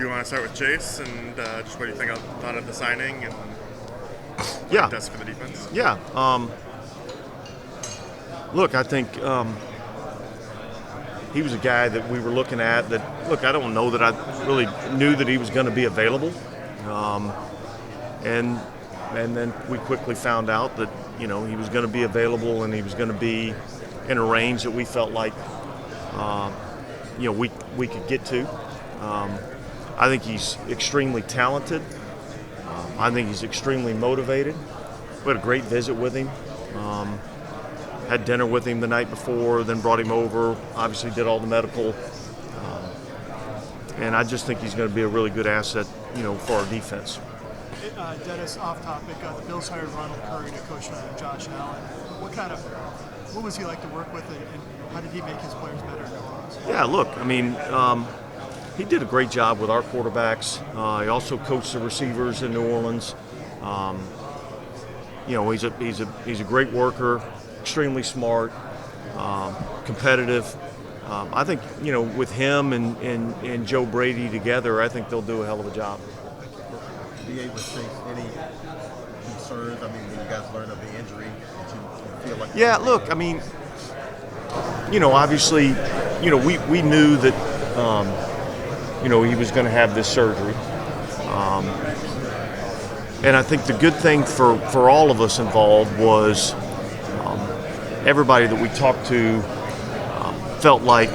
Do you want to start with Chase and just what do you thought of the signing and what Yeah. it does for the defense? Yeah. Look, I think he was a guy that we were looking at that, look, I don't know that I really knew that he was going to be available. And then we quickly found out that, he was going to be available and he was going to be in a range that we felt like, we could get to. I think he's extremely talented. I think he's extremely motivated. We had a great visit with him. Had dinner with him the night before, then brought him over. Obviously did all the medical. And I just think he's going to be a really good asset, for our defense. Dennis, off topic, the Bills hired Ronald Curry to coach Josh Allen. What was he like to work with, and how did he make his players better? Yeah, look, he did a great job with our quarterbacks. He also coached the receivers in New Orleans. He's a great worker, extremely smart, competitive. I think with him and Joe Brady together, I think they'll do a hell of a job. Be able to face any concerns? When you guys learned of the injury, did you feel like? Yeah, look, obviously, we knew that, he was going to have this surgery. And I think the good thing for all of us involved was everybody that we talked to felt like,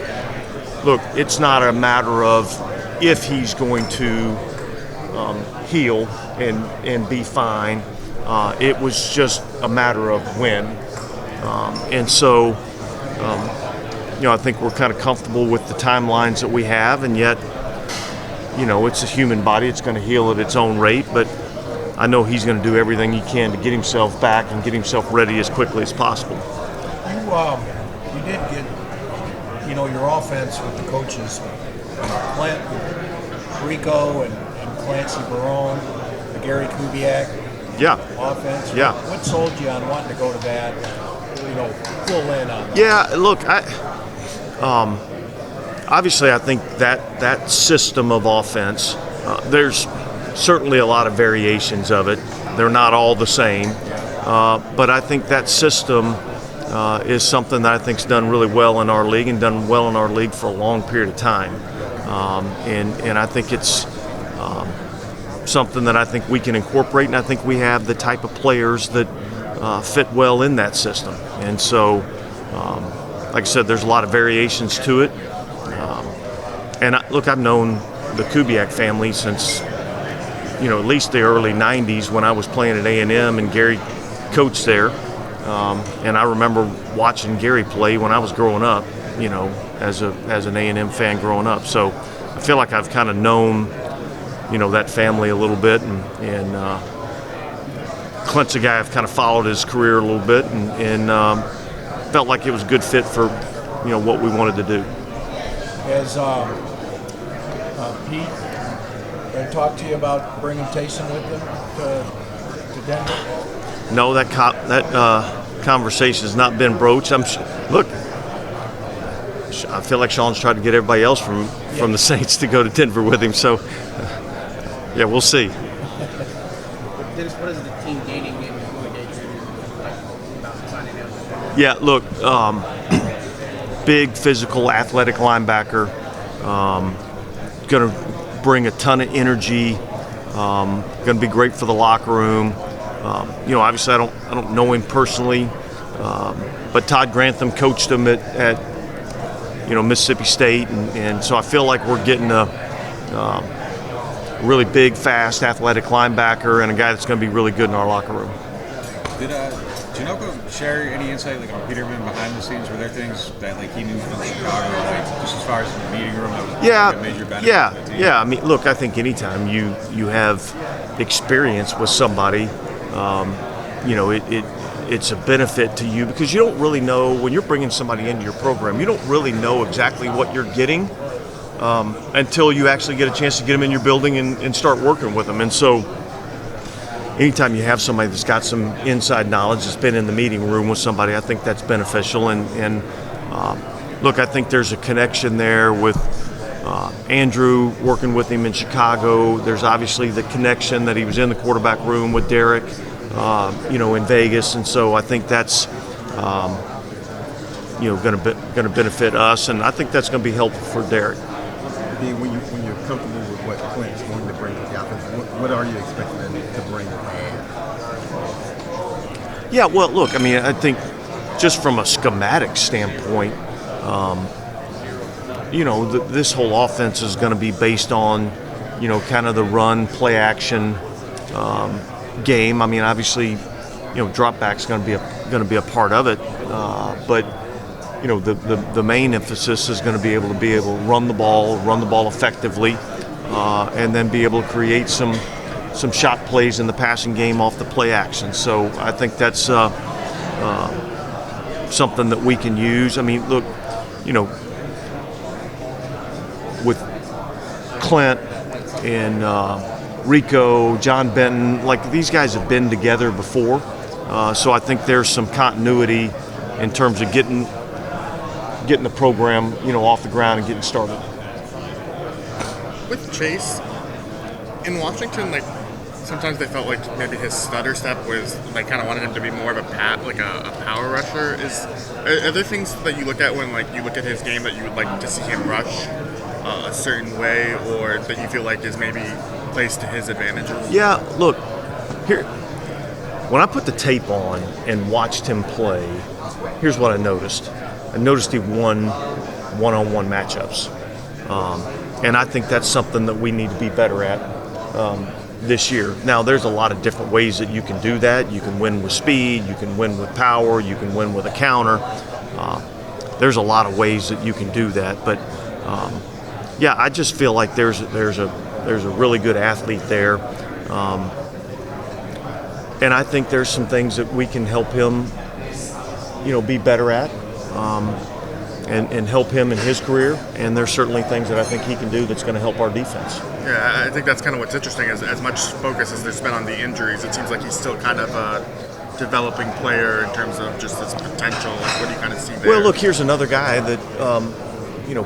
look, it's not a matter of if he's going to heal and be fine. It was just a matter of when. And so, I think we're kind of comfortable with the timelines that we have, and yet, it's a human body. It's going to heal at its own rate, but I know he's going to do everything he can to get himself back and get himself ready as quickly as possible. You did get, your offense with the coaches, Clint, Rico, and Clancy Barone, the Gary Kubiak offense. Yeah. What sold you on wanting to go to that? Fill in on that. Yeah, look, obviously I think that system of offense, there's certainly a lot of variations of it. They're not all the same, but I think that system is something that I think's done really well in our league and done well in our league for a long period of time. And I think it's something that I think we can incorporate, and I think we have the type of players that fit well in that system. And so, like I said, there's a lot of variations to it. Look, I've known the Kubiak family since, at least the early 90s when I was playing at A&M and Gary coached there. And I remember watching Gary play when I was growing up, as an A&M fan growing up. So I feel like I've kind of known, that family a little bit. And Clint's a guy I've kind of followed his career a little bit and felt like it was a good fit for, what we wanted to do. Has Pete talked to you about bringing Taysom with them to Denver? No, that conversation has not been broached. Look, I feel like Sean's tried to get everybody else from the Saints to go to Denver with him. So, yeah, we'll see. Dennis, what is the team gaining in about signing him? Yeah, look, big, physical, athletic linebacker. Going to bring a ton of energy. Going to be great for the locker room. Obviously I don't know him personally, but Todd Grantham coached him at Mississippi State, and so I feel like we're getting a really big, fast, athletic linebacker and a guy that's going to be really good in our locker room. Did Tinoco share any insight on Peterman behind the scenes? Were there things that he knew from Chicago, just as far as the meeting room, that was a major benefit to the team? Yeah. Look, I think anytime you have experience with somebody, it's a benefit to you because you don't really know when you're bringing somebody into your program. You don't really know exactly what you're getting until you actually get a chance to get them in your building and start working with them. And so anytime you have somebody that's got some inside knowledge, that's been in the meeting room with somebody, I think that's beneficial. And look, I think there's a connection there with Andrew working with him in Chicago. There's obviously the connection that he was in the quarterback room with Derek, in Vegas, and so I think that's going to benefit us, and I think that's going to be helpful for Derek. Dean, when you're comfortable with what Clint's going to bring to the offense, what are you expecting them to bring and add? Yeah, well, look, I mean, I think just from a schematic standpoint, this whole offense is going to be based on, kind of the run, play action game. I mean, obviously, drop back's going to be a part of it, but the main emphasis is going to be able to run the ball effectively, and then be able to create some shot plays in the passing game off the play action. So I think that's something that we can use. I mean, look, with Clint and Rico, John Benton, like these guys have been together before, so I think there's some continuity in terms of getting the program, off the ground and getting started. With Chase in Washington, like sometimes they felt like maybe his stutter step was like kind of wanted him to be more of a power rusher. Are there things that you look at when like you look at his game that you would like to see him rush a certain way, or that you feel like is maybe placed to his advantages? Yeah, look, here, when I put the tape on and watched him play, here's what I noticed. I noticed he won one-on-one matchups. And I think that's something that we need to be better at this year. Now, there's a lot of different ways that you can do that. You can win with speed, you can win with power, you can win with a counter. There's a lot of ways that you can do that. But, I just feel like there's a really good athlete there. And I think there's some things that we can help him, be better at. And help him in his career, and there's certainly things that I think he can do that's going to help our defense. Yeah, I think that's kind of what's interesting. As much focus as there's been on the injuries, it seems like he's still kind of a developing player in terms of just his potential. Like, what do you kind of see there? Well, look, here's another guy that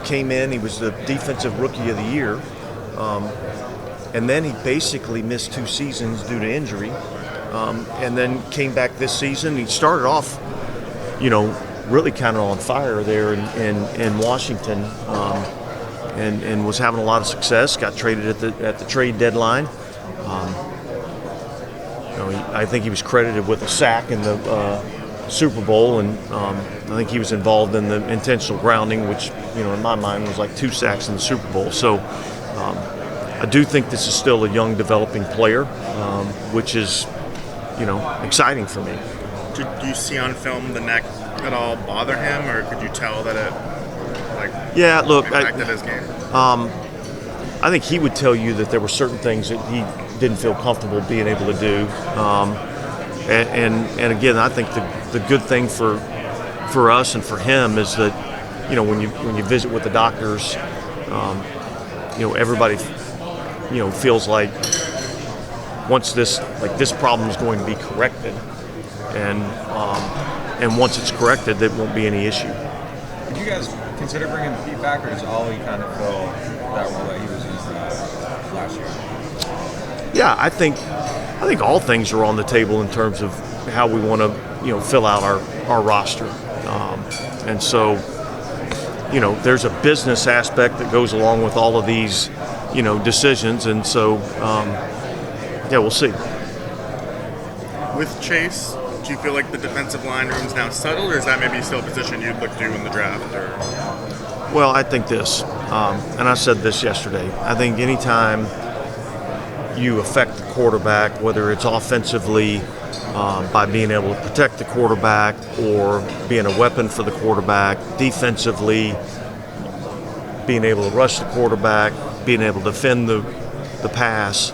came in. He was the defensive rookie of the year, and then he basically missed 2 seasons due to injury, and then came back this season. He started off, really kind of on fire there in Washington, and was having a lot of success. Got traded at the trade deadline. I think he was credited with a sack in the Super Bowl, and I think he was involved in the intentional grounding, which in my mind was like 2 sacks in the Super Bowl. So I do think this is still a young developing player, which is exciting for me. Do you see on film the neck at all bother him, or could you tell that it impacted his game? I think he would tell you that there were certain things that he didn't feel comfortable being able to do, and again, I think the good thing for us and for him is that when you visit with the doctors, everybody feels like once this problem is going to be corrected, and once it's corrected, there won't be any issue. Would you guys consider bringing Pete back, or does Ollie kind of fill that role that he was in last year? Yeah, I think all things are on the table in terms of how we want to fill out our roster, and so there's a business aspect that goes along with all of these decisions, and so we'll see. With Chase, do you feel like the defensive line room's now settled, or is that maybe still a position you'd look to in the draft? Well, I think this, and I said this yesterday, I think anytime you affect the quarterback, whether it's offensively by being able to protect the quarterback or being a weapon for the quarterback, defensively being able to rush the quarterback, being able to defend the pass,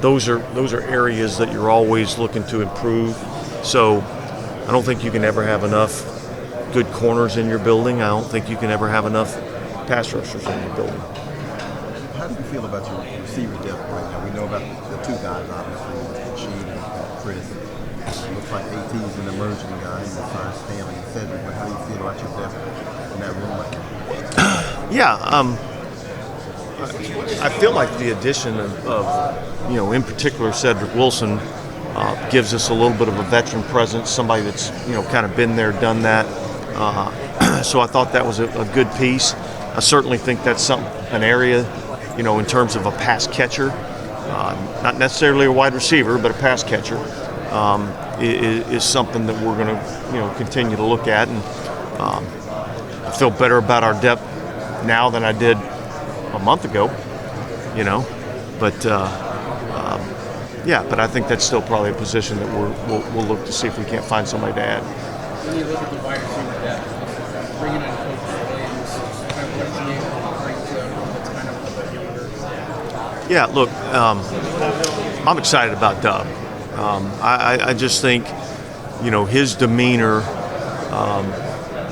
those are areas that you're always looking to improve. So I don't think you can ever have enough good corners in your building. I don't think you can ever have enough pass rushers in your building. How do you feel about your receiver depth right now? We know about the 2 guys, obviously, Sheed and Chris. It looks like AT's an emerging guy. He's signed Stanley and Cedric. But how do you feel about your depth in that room right now? Yeah, I feel like the addition of in particular Cedric Wilson gives us a little bit of a veteran presence, somebody that's kind of been there, done that. So I thought that was a good piece. I certainly think that's an area, in terms of a pass catcher, not necessarily a wide receiver, but a pass catcher, is something that we're going to continue to look at. And I feel better about our depth now than I did a month ago, but but I think that's still probably a position that we'll look to see if we can't find somebody to add. When you look at the wide receiver depth, bringing in Coach Williams, kind of what he's able to bring to them that's kind of a little younger. Yeah, look, I'm excited about Dub. I just think, his demeanor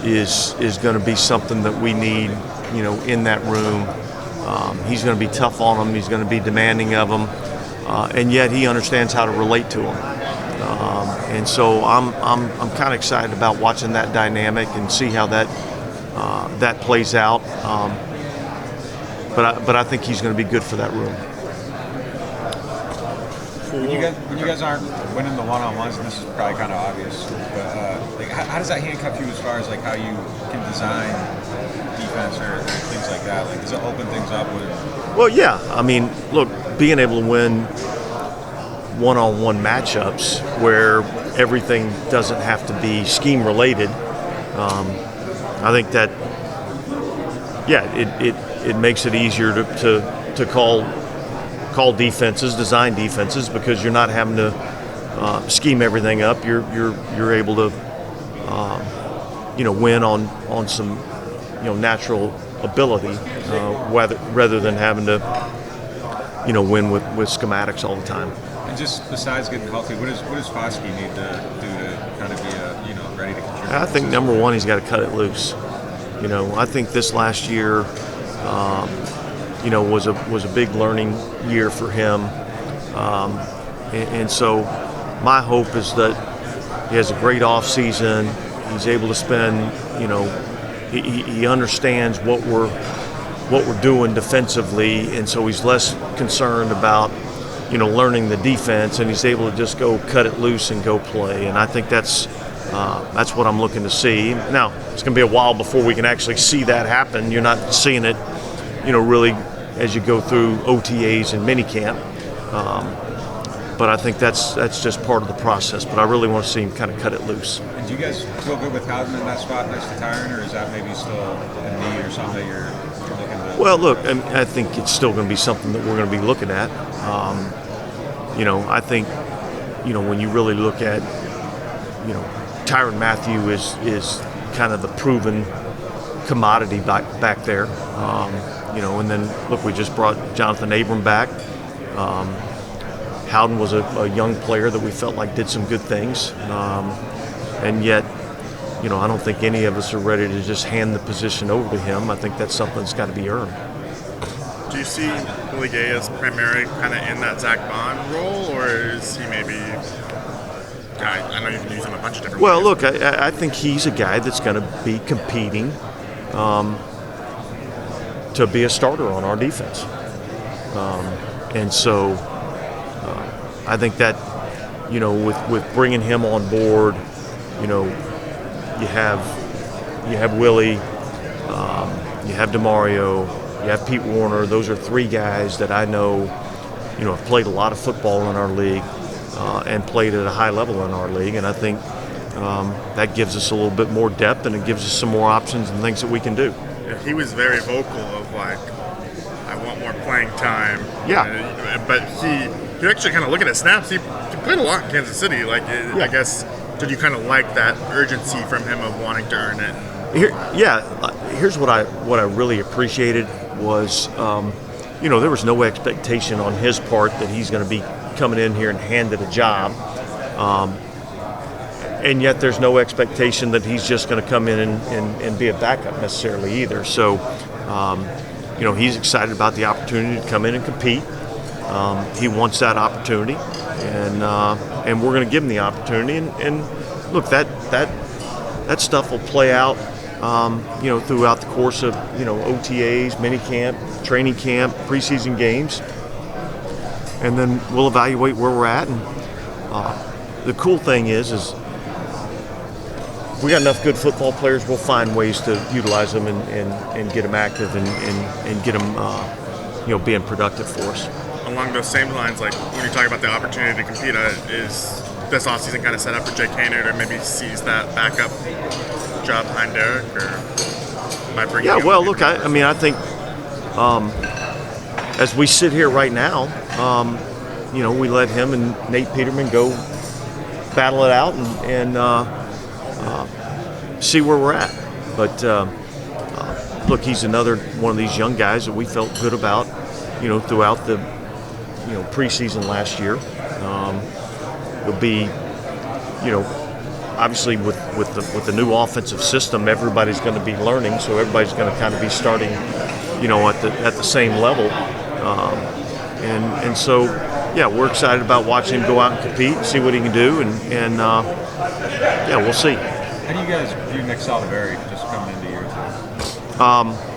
is going to be something that we need, in that room. He's going to be tough on them. He's going to be demanding of them, and yet he understands how to relate to them. And so I'm kind of excited about watching that dynamic and see how that plays out. But I think he's going to be good for that room. When you guys aren't winning the one-on-ones, and this is probably kind of obvious, but how does that handcuff you as far as how you can design defense or things like that? Does it open things up with? Well, yeah. I mean, look, being able to win one-on-one matchups where everything doesn't have to be scheme related. I think that, it makes it easier to call defenses, design defenses, because you're not having to scheme everything up. You're able to win on some natural ability rather than having to win with schematics all the time. And just besides getting healthy, what does Foskey need to do to kind of be ready to contribute? I think number one, he's got to cut it loose. I think this last year, was a big learning year for him, and so my hope is that he has a great off season. He's able to spend, he understands what we're doing defensively, and so he's less concerned about learning the defense, and he's able to just go cut it loose and go play. And I think that's what I'm looking to see. Now, it's going to be a while before we can actually see that happen. You're not seeing it, really as you go through OTAs and minicamp. But I think that's just part of the process. But I really want to see him kind of cut it loose. And do you guys feel good with Howden in that spot next to Tyron, or is that maybe still a need or something that you're looking at? Well, look, I think it's still going to be something that we're going to be looking at. I think, when you really look at, Tyrann Mathieu is kind of the proven commodity back there. And then, look, we just brought Jonathan Abram back. Howden was a young player that we felt like did some good things. And yet, I don't think any of us are ready to just hand the position over to him. I think that's something that's got to be earned. Do you see Willie Gay as primarily kind of in that Zach Bond role, or is he maybe? I know you can use him a bunch of different ways. Well, look, I think he's a guy that's going to be competing to be a starter on our defense, and so I think that with bringing him on board, you have Willie, you have DeMario, you have Pete Warner. Those are three guys that I know, have played a lot of football in our league and played at a high level in our league. And I think that gives us a little bit more depth, and it gives us some more options and things that we can do. Yeah, he was very vocal of I want more playing time. Yeah. But you actually kind of look at his snaps. He played a lot in Kansas City. I guess, did you kind of like that urgency from him of wanting to earn it? Here's what I really appreciated was, there was no expectation on his part that he's going to be coming in here and handed a job, and yet there's no expectation that he's just going to come in and be a backup necessarily either. So, he's excited about the opportunity to come in and compete. He wants that opportunity, and we're going to give him the opportunity. And look, that stuff will play out. throughout the course of, OTAs, mini camp, training camp, preseason games. And then we'll evaluate where we're at. And the cool thing is we got enough good football players, we'll find ways to utilize them and get them active and get them, being productive for us. Along those same lines, like when you talk about the opportunity to compete, is this offseason kind of set up for Jake Haener to maybe seize that backup job behind Derek, or by bringing? Yeah, well, look, I think as we sit here right now, we let him and Nate Peterman go battle it out and see where we're at. But look, he's another one of these young guys that we felt good about, throughout the preseason last year. It'll be, obviously with the new offensive system, everybody's going to be learning, so everybody's going to kind of be starting, at the same level. And so, yeah, we're excited about watching him go out and compete and see what he can do, and we'll see. How do you guys view Nick Saldivari just coming into year two?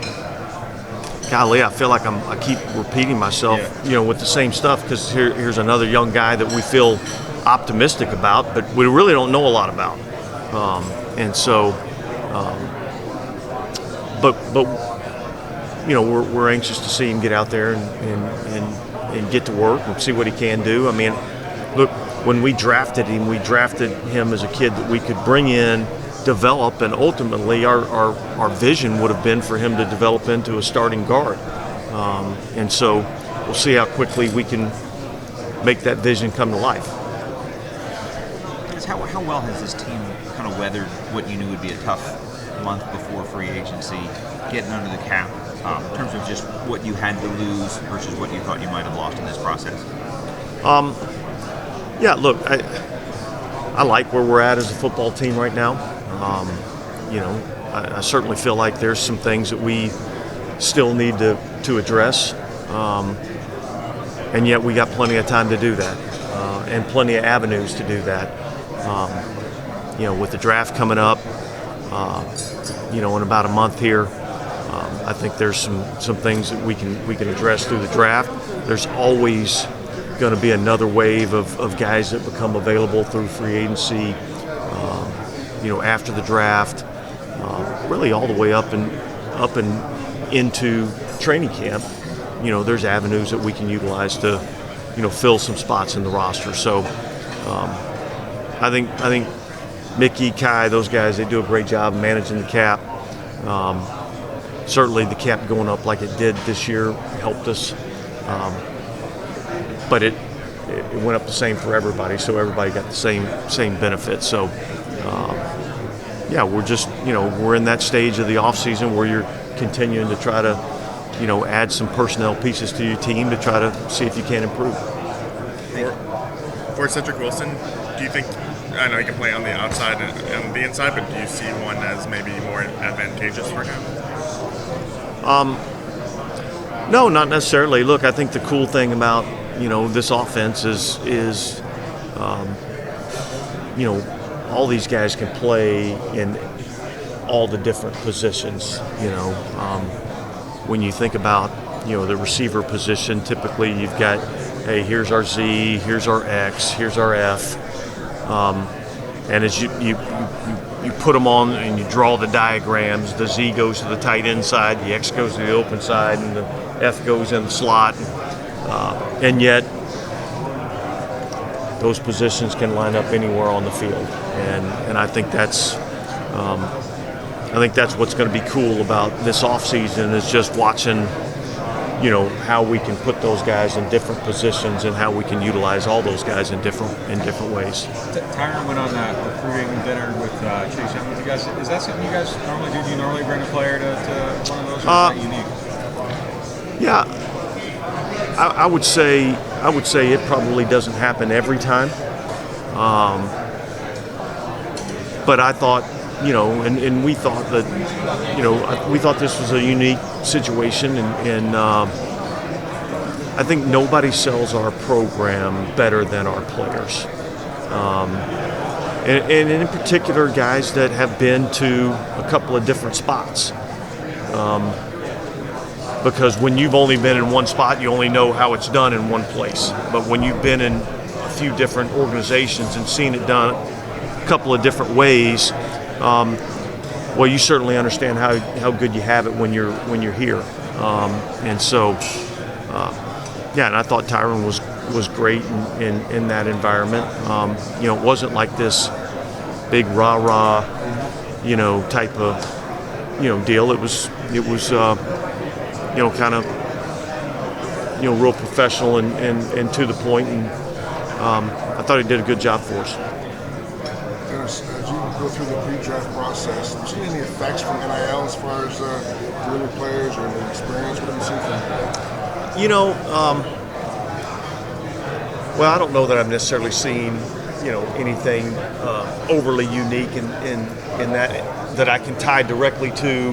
Golly, I feel like I keep repeating myself, with the same stuff, because here's another young guy that we feel optimistic about, but we really don't know a lot about. We're anxious to see him get out there and get to work and see what he can do. I mean, look, when we drafted him as a kid that we could bring in, develop, and ultimately our vision would have been for him to develop into a starting guard. And so we'll see how quickly we can make that vision come to life. How well has this team kind of weathered what you knew would be a tough month before free agency, getting under the cap, in terms of just what you had to lose versus what you thought you might have lost in this process? Yeah, look, I like where we're at as a football team right now. I certainly feel like there's some things that we still need to address, and yet we got plenty of time to do that, and plenty of avenues to do that. With the draft coming up, in about a month here, I think there's some things that we can address through the draft. There's always going to be another wave of guys that become available through free agency, after the draft, really all the way up and into training camp. There's avenues that we can utilize to, fill some spots in the roster. So I think Mickey, Kai, those guys, they do a great job managing the cap. Certainly the cap going up like it did this year helped us. But it went up the same for everybody, so everybody got the same benefits. So we're just, we're in that stage of the off season where you're continuing to try to, add some personnel pieces to your team to try to see if you can improve. For Cedric Wilson, do you think, I know he can play on the outside and the inside, but do you see one as maybe more advantageous for him? No, not necessarily. Look, I think the cool thing about, this offense is all these guys can play in all the different positions. When you think about, the receiver position, typically you've got, hey, here's our Z, here's our X, here's our F. And as you put them on and you draw the diagrams, the Z goes to the tight end side, the X goes to the open side, and the F goes in the slot. And yet, those positions can line up anywhere on the field, and I think that's what's going to be cool about this offseason is just watching, how we can put those guys in different positions and how we can utilize all those guys in different ways. Tyron went on that recruiting dinner with Chase Young with you guys. Is that something you guys normally do? Do you normally bring a player to one of those, or is that unique? Yeah, I would say it probably doesn't happen every time. But I thought, and we thought that, we thought this was a unique situation, and I think nobody sells our program better than our players. and in particular guys that have been to a couple of different spots. Because when you've only been in one spot, you only know how it's done in one place. But when you've been in a few different organizations and seen it done a couple of different ways, well, you certainly understand how good you have it when you're here. And so, yeah, and I thought Tyron was great in that environment. It wasn't like this big rah-rah, type of, deal. It was kind of, real professional and to the point, and I thought he did a good job for us. Dennis, as you go through the pre-draft process, have you seen any effects from NIL as far as delivering players or the experience? What have you seen from that? Well, I don't know that I've necessarily seen, anything overly unique in that I can tie directly to,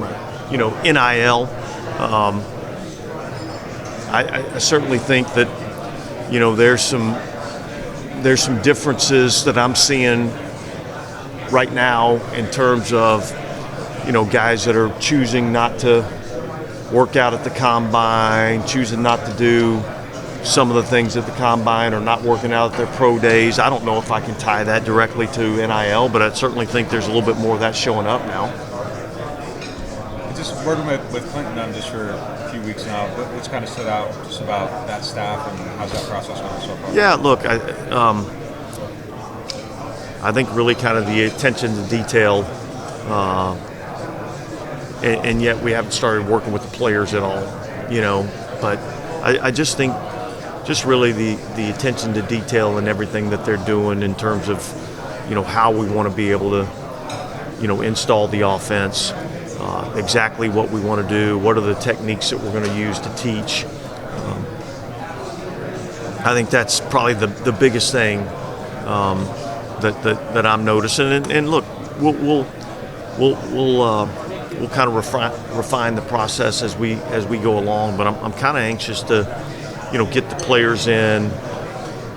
NIL. I certainly think that, there's some differences that I'm seeing right now in terms of, guys that are choosing not to work out at the combine, choosing not to do some of the things at the combine, or not working out at their pro days. I don't know if I can tie that directly to NIL, but I certainly think there's a little bit more of that showing up now. Just working with Clinton on just for a few weeks now, what's kind of stood out just about that staff and how's that process going so far? Yeah, look, I think really kind of the attention to detail, and yet we haven't started working with the players at all, but I just think just really the attention to detail and everything that they're doing in terms of, how we want to be able to, install the offense, exactly what we want to do, what are the techniques that we're going to use to teach. I think that's probably the biggest thing that I'm noticing. And look, we'll kind of refine the process as we go along. But I'm kind of anxious to, get the players in,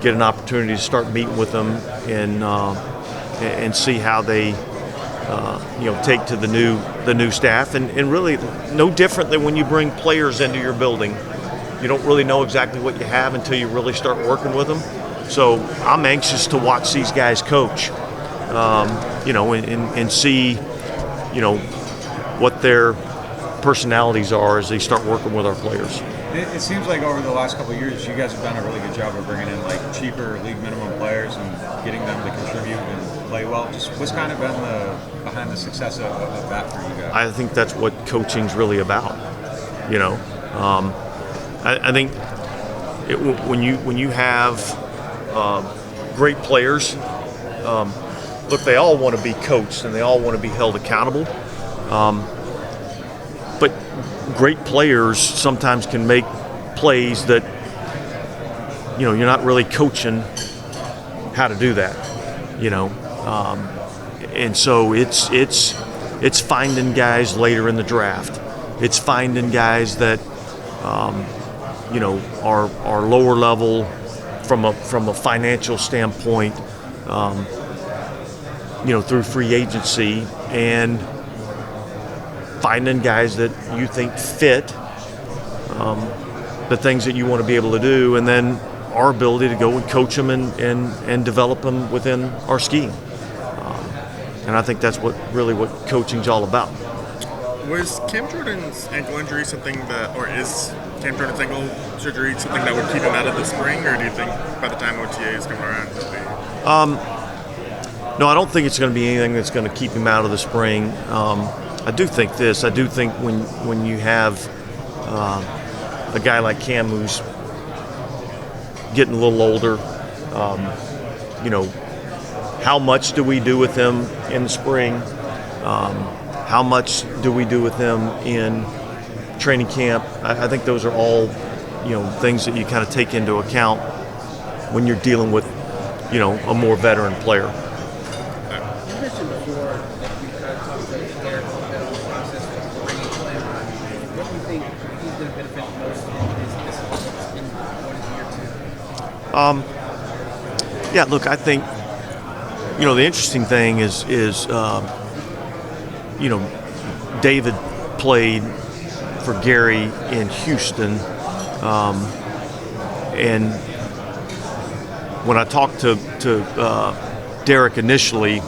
get an opportunity to start meeting with them, and see how they take to the new staff, and really no different than when you bring players into your building. You don't really know exactly what you have until you really start working with them. So I'm anxious to watch these guys coach, and see, what their personalities are as they start working with our players. It seems like over the last couple of years, you guys have done a really good job of bringing in like cheaper league minimum players and getting them to contribute and play well. Just what's kind of been behind the success of that for you guys? I think that's what coaching's really about. I think when you have great players, look, they all want to be coached and they all want to be held accountable. But great players sometimes can make plays that, you're not really coaching how to do that, and so it's finding guys later in the draft. It's finding guys that, are lower level from a financial standpoint, through free agency, and finding guys that you think fit the things that you want to be able to do, and then our ability to go and coach them and develop them within our scheme. And I think that's what coaching's all about. Was Cam Jordan's ankle injury something or is Cam Jordan's ankle surgery something that would keep him out of the spring, or do you think by the time OTAs come around? No, I don't think it's going to be anything that's going to keep him out of the spring. I do think this. I do think when you have a guy like Cam who's getting a little older, how much do we do with him in the spring? How much do we do with him in training camp? I think those are all, things that you kind of take into account when you're dealing with, a more veteran player. You mentioned before that you kind of talked to Derek a little bit on the process of bringing him. What do you think he's going to benefit most from this offense in what is year two? Yeah, look, I think the interesting thing is David played for Gary in Houston, and when I talked to Derek initially,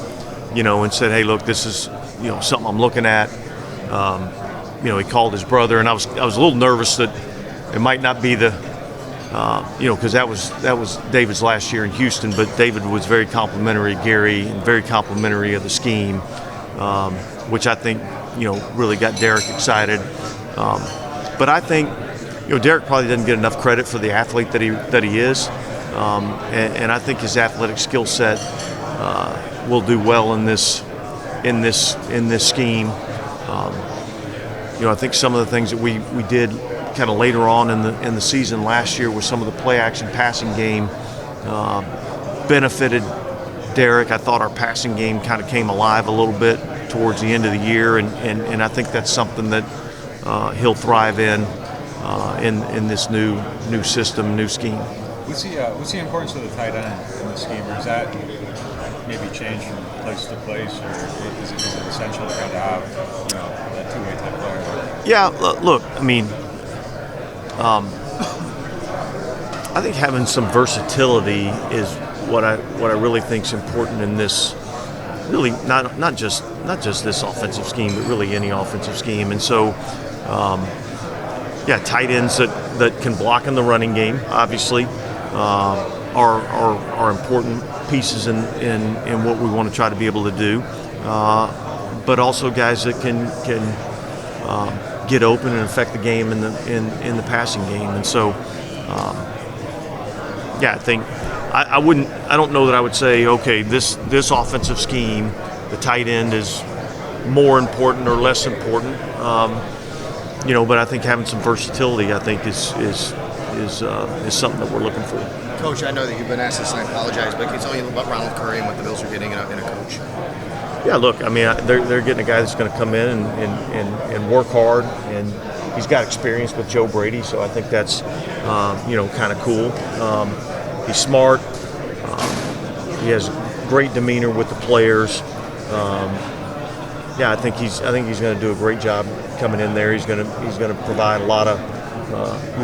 and said, "Hey, look, this is something I'm looking at." He called his brother, and I was a little nervous that it might not be the, because that was David's last year in Houston. But David was very complimentary of Gary and very complimentary of the scheme, which I think really got Derek excited. But I think Derek probably doesn't get enough credit for the athlete that he is, and I think his athletic skill set will do well in this scheme. I think some of the things that we did kind of later on in the season last year with some of the play action passing game benefited Derek. I thought our passing game kind of came alive a little bit towards the end of the year, and I think that's something that he'll thrive in this new system, new scheme. What's the importance of the tight end in the scheme, or is that maybe change from place to place, or is it essential to kind of have that two-way type player? Yeah, look, I mean, I think having some versatility is what I really think is important in this. Really, not just this offensive scheme, but really any offensive scheme. And so, tight ends that can block in the running game, obviously, are important pieces in what we want to try to be able to do. But also guys that can get open and affect the game in the passing game. And so, I think I don't know that I would say, okay, this offensive scheme, the tight end is more important or less important. But I think having some versatility, I think is something that we're looking for. Coach, I know that you've been asked this, and I apologize, but can you tell me a little about Ronald Curry and what the Bills are getting in a coach? Yeah, look, I mean, they're getting a guy that's going to come in and work hard, and he's got experience with Joe Brady, so I think that's kind of cool. He's smart. He has great demeanor with the players. I think he's going to do a great job coming in there. He's going to provide a lot of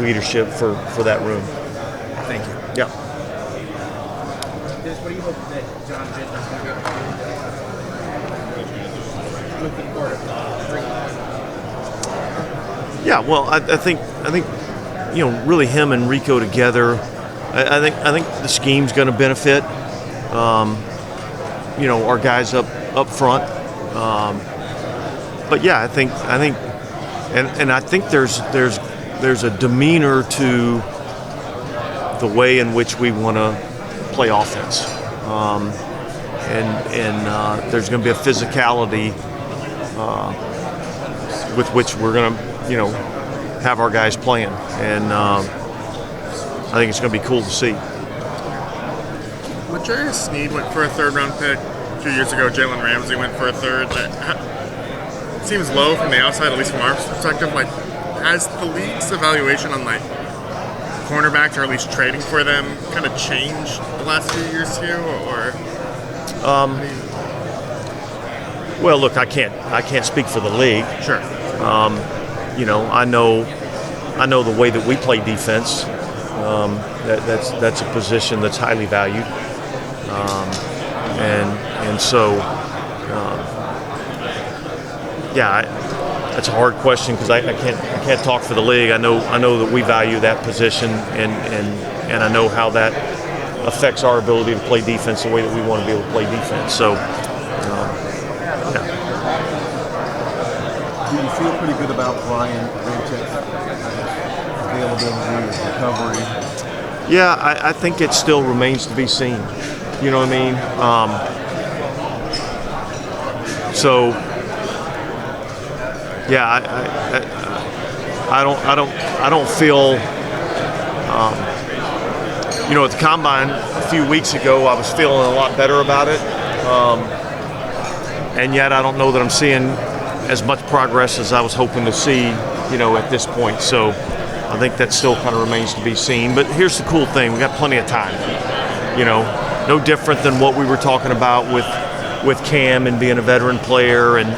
leadership for that room. Thank you. Yeah. Dennis, what do you hope that John Gentry's going to be able to do moving forward? Yeah, well, I think really him and Rico together. I think the scheme's going to benefit. Our guys up front. But yeah, I think, and I think there's a demeanor to the way in which we want to play offense, and there's going to be a physicality with which we're going to, have our guys playing, and I think it's going to be cool to see. When Jarius Sneed went for a third-round pick a few years ago, Jalen Ramsey went for a third. That seems low from the outside, at least from our perspective. Like, has the league's evaluation on cornerbacks, or at least trading for them, kind of changed the last few years too, or? Well, look, I can't speak for the league. Sure. I know the way that we play defense. That's a position that's highly valued, and so that's a hard question because I can't talk for the league. I know that we value that position, and I know how that affects our ability to play defense the way that we want to be able to play defense. So, Do you feel pretty good about Brian Belichick's availability, recovery? Yeah, I think it still remains to be seen. You know what I mean? I don't feel. At the combine a few weeks ago, I was feeling a lot better about it, and yet I don't know that I'm seeing as much progress as I was hoping to see, at this point. So I think that still kind of remains to be seen. But here's the cool thing: we got plenty of time. no different than what we were talking about with Cam and being a veteran player and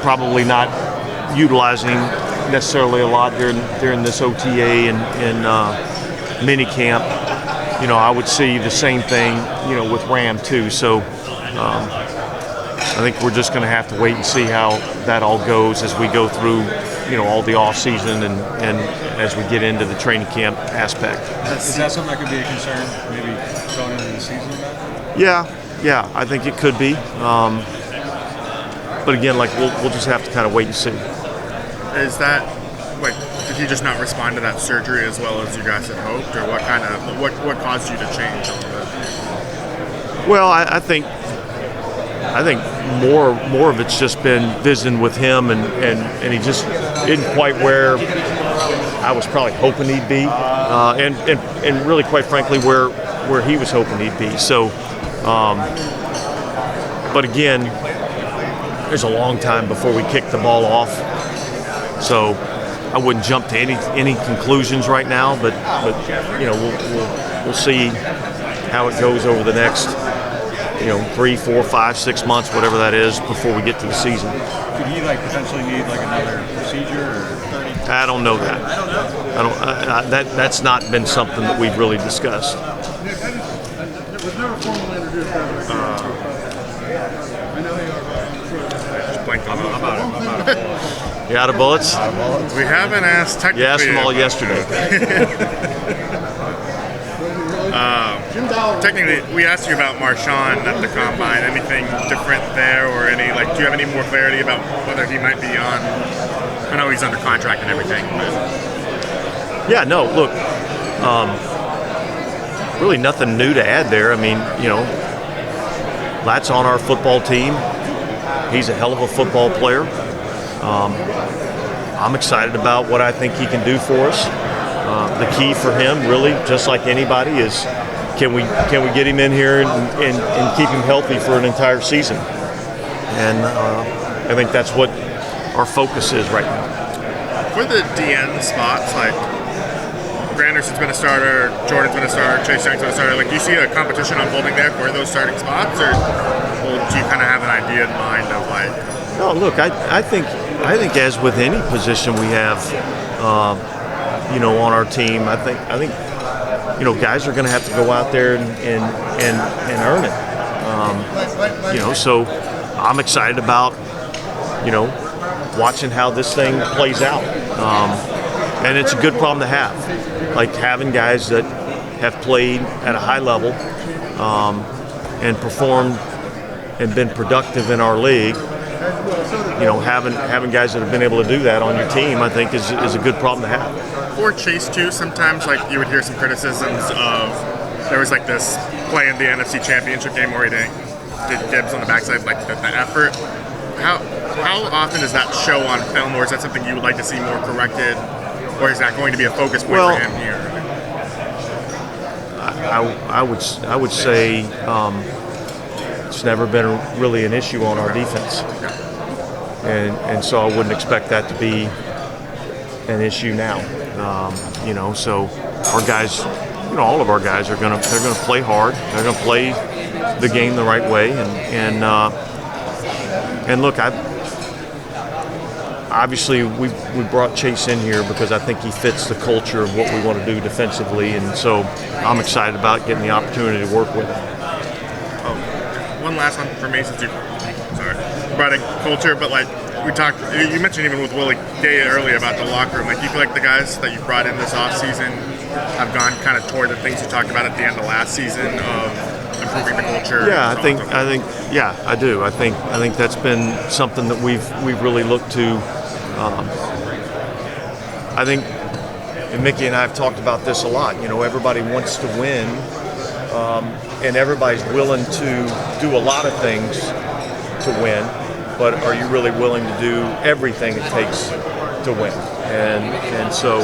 probably not utilizing necessarily a lot during this OTA and mini camp. I would see the same thing, with Ram too. So I think we're just going to have to wait and see how that all goes as we go through, all the off season and as we get into the training camp aspect. Is that something that could be a concern, maybe going into the season? Yeah, I think it could be. But again, we'll just have to kind of wait and see. Is that did he just not respond to that surgery as well as you guys had hoped, or what caused you to change a little bit? Well, I think more of it's just been visiting with him, and he just isn't quite where I was probably hoping he'd be, and really, quite frankly, where he was hoping he'd be. So, but again, there's a long time before we kick the ball off, so I wouldn't jump to any conclusions right now. But we'll see how it goes over the next 3, 4, 5, 6 months, whatever that is, before we get to the season. Could he potentially need another procedure? Or? I don't know that. That's not been something that we've really discussed. You out of bullets? We haven't asked technically. You asked them all yesterday. Technically, we asked you about Marshawn at the combine. Anything different there, or any do you have any more clarity about whether he might be on? I know he's under contract and everything. But. Yeah, no. Look, really nothing new to add there. I mean, Lat's on our football team. He's a hell of a football player. I'm excited about what I think he can do for us. The key for him, really, just like anybody, is can we get him in here and keep him healthy for an entire season? And I think that's what our focus is right now. For the DN spots, Granderson's been a starter, Jordan's been a starter, Chase Young's been a starter. Do you see a competition unfolding there for those starting spots, or do you kind of have an idea in mind of No, look, I think as with any position we have, on our team, I think guys are going to have to go out there and earn it. So I'm excited about watching how this thing plays out, and it's a good problem to have, having guys that have played at a high level and performed and been productive in our league. Having guys that have been able to do that on your team, I think, is a good problem to have. For Chase too, sometimes you would hear some criticisms of there was this play in the NFC Championship game where he did Gibbs on the backside, the effort. How often does that show on film, or is that something you would like to see more corrected, or is that going to be a focus point for him here? I would say it's never been really an issue on our defense. And so I wouldn't expect that to be an issue now. So our guys, all of our guys they're gonna play hard. They're gonna play the game the right way. And look, obviously we brought Chase in here because I think he fits the culture of what we want to do defensively, and so I'm excited about getting the opportunity to work with him. One last one for me, since you brought in culture, but you mentioned even with Willie Gay earlier about the locker room. Do you feel like the guys that you brought in this offseason have gone kind of toward the things you talked about at the end of last season of improving the culture? Yeah, I do. I think that's been something that we've really looked to. I think, and Mickey and I have talked about this a lot. Everybody wants to win, and everybody's willing to do a lot of things to win. But are you really willing to do everything it takes to win? And so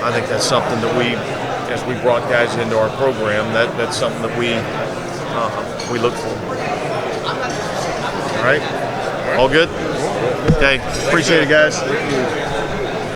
I think that's something that as we brought guys into our program, that's something that we look for. All right? All good? Okay. Appreciate it, guys.